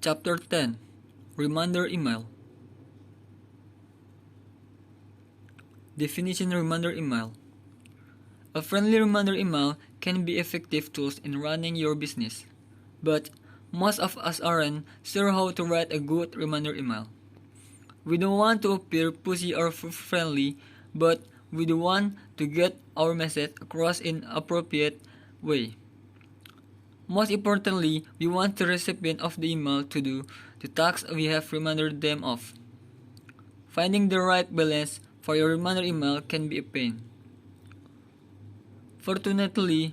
Chapter 10 Reminder Email. Definition: Reminder email. A friendly reminder email can be effective tools in running your business, but most of us aren't sure how to write a good reminder email. We don't want to appear pushy or friendly, but we do want to get our message across in an appropriate way. Most importantly, we want the recipient of the email to do the tasks we have reminded them of. Finding the right balance for your reminder email can be a pain. Fortunately,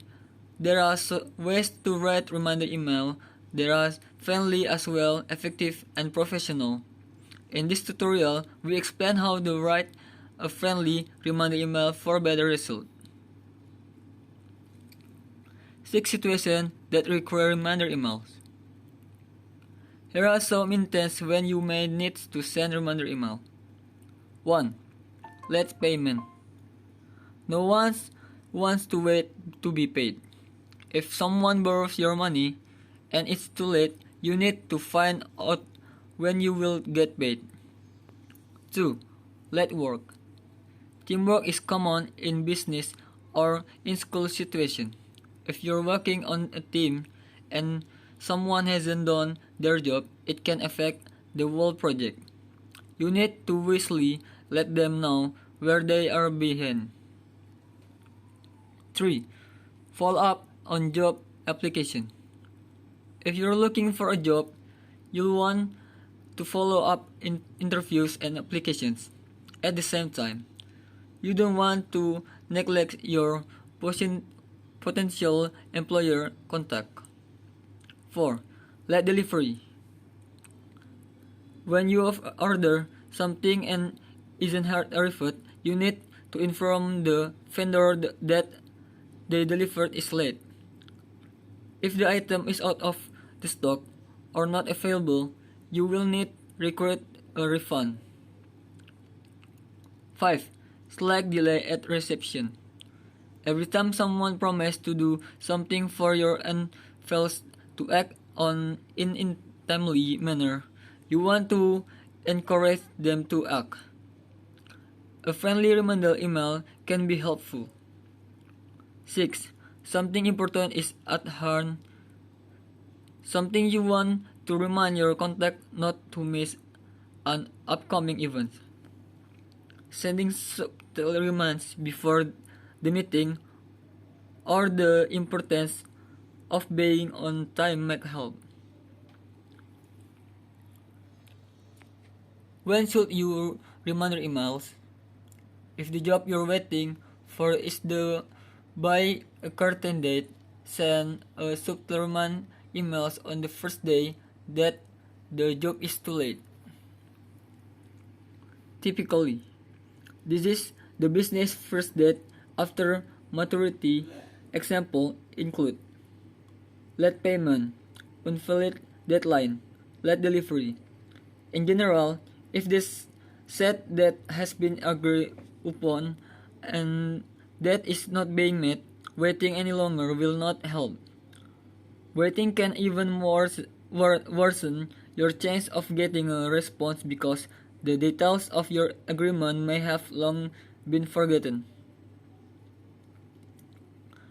there are ways to write reminder email that are friendly as well, effective and professional. In this tutorial, we explain how to write a friendly reminder email for better result. 6 situations that require reminder emails. Here are some instances when you may need to send reminder email. 1. Late payment. No one wants to wait to be paid. If someone borrows your money and it's too late, you need to find out when you will get paid. 2. Late work. Teamwork is common in business or in school situation. If you're working on a team and someone hasn't done their job, it can affect the whole project. You need to wisely let them know where they are behind. 3. Follow up on job application. If you're looking for a job, you'll want to follow up in interviews and applications. At the same time, you don't want to neglect your potential employer contact. 4. Late delivery. When you order something and isn't arrived, you need to inform the vendor that the delivered is late. If the item is out of the stock or not available, you will need request a refund. 5. Slight delay at reception. Every time someone promises to do something for you and fails to act on in a timely manner, you want to encourage them to act. A friendly reminder email can be helpful. 6. Something important is at hand. Something you want to remind your contact not to miss an upcoming event. Sending subtle reminders before the meeting or the importance of being on time might help. When should you reminder emails? If the job you're waiting for is the by a certain date, send a supplement emails on the first day that the job is too late. Typically, this is the business first date after maturity. Example include late payment, unfulfilled deadline, late delivery. In general, if this set that has been agreed upon and that is not being met, waiting any longer will not help. Waiting can even worsen your chance of getting a response because the details of your agreement may have long been forgotten.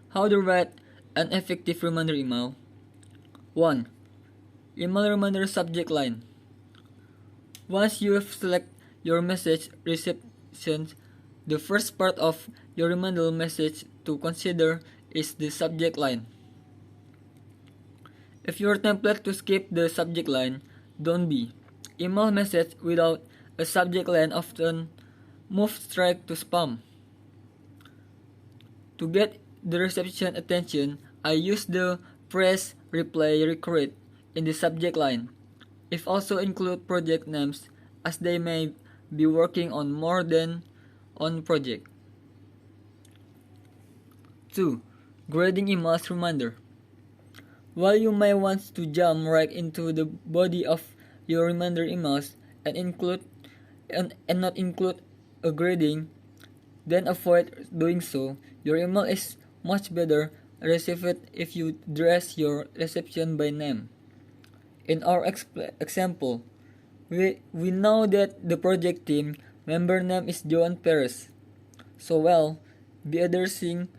How to write an effective reminder email. 1. Email reminder subject line. Once you have selected your message reception, the first part of your reminder message to consider is the subject line. If your template to skip the subject line, don't be. Email message without a subject line often move straight to spam. To get the reception attention, I use the press reply required in the subject line. If also include project names as they may be working on more than one project. 2. Grading emails reminder. While you may want to jump right into the body of your reminder emails and not include a grading, then avoid doing so. Your email is much better received if you address your reception by name. In our example, we know that the project team member name is Joan Perez. So be addressing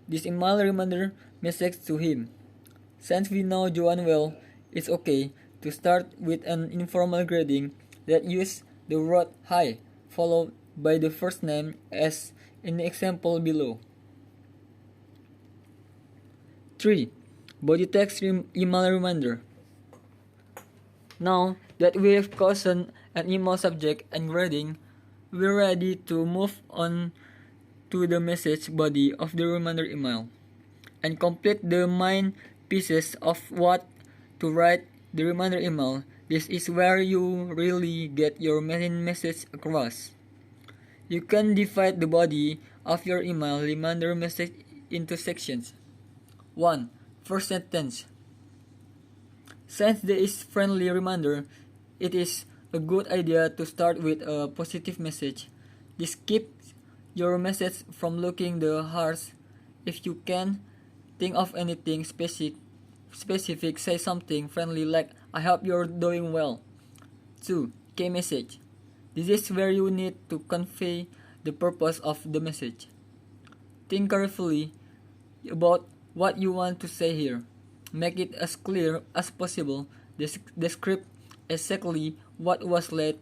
this email reminder message to him. Since we know Joan well, it's okay to start with an informal greeting that uses the word hi followed by the first name as in the example below. 3. Body text email reminder. Now that we have chosen an email subject and wording, we're ready to move on to the message body of the reminder email and complete the main pieces of what to write the reminder email. This is where you really get your main message across. You can divide the body of your email reminder message into sections. 1. First sentence. Since there is friendly reminder, it is a good idea to start with a positive message. This keeps your message from looking the harsh. If you can think of anything specific, say something friendly like, I hope you're doing well. 2. Key message. This is where you need to convey the purpose of the message. Think carefully about what you want to say here. Make it as clear as possible. Describe exactly what was late,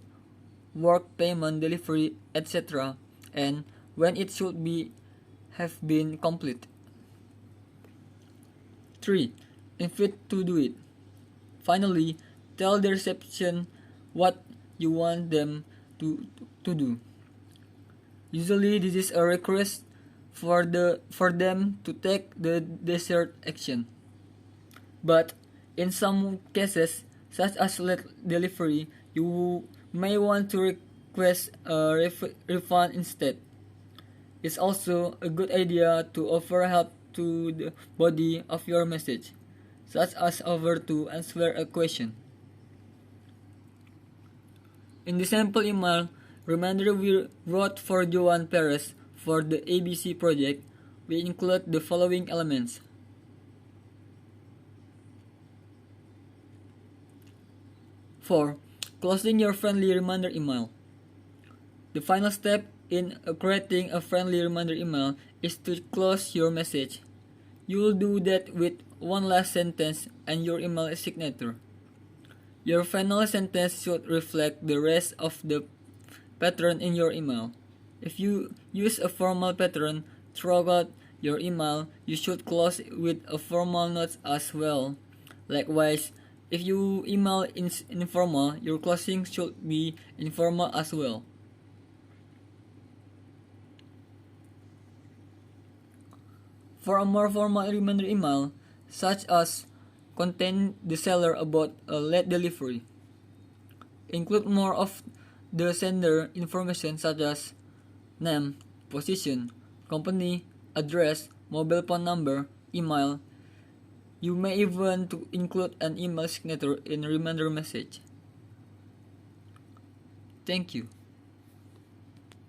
work, payment, delivery, etc. and when it should have been complete. 3. Invite to do it. Finally, tell the reception what you want them to do. Usually, this is a request for them to take the desired action. But in some cases, such as late delivery, you may want to request a refund instead. It's also a good idea to offer help to the body of your message, such as offer to answer a question. In the sample email reminder we wrote for Joan Perez for the ABC project, we include the following elements. 4. Closing your friendly reminder email. The final step in creating a friendly reminder email is to close your message. You will do that with one last sentence and your email signature. Your final sentence should reflect the rest of the pattern in your email. If you use a formal pattern throughout your email, you should close with a formal note as well. Likewise, if you email informal, your closing should be informal as well. For a more formal reminder email, such as contain the seller about a late delivery, include more of the sender information such as name, position, company, address, mobile phone number, email. You may even include an email signature in reminder message. Thank you.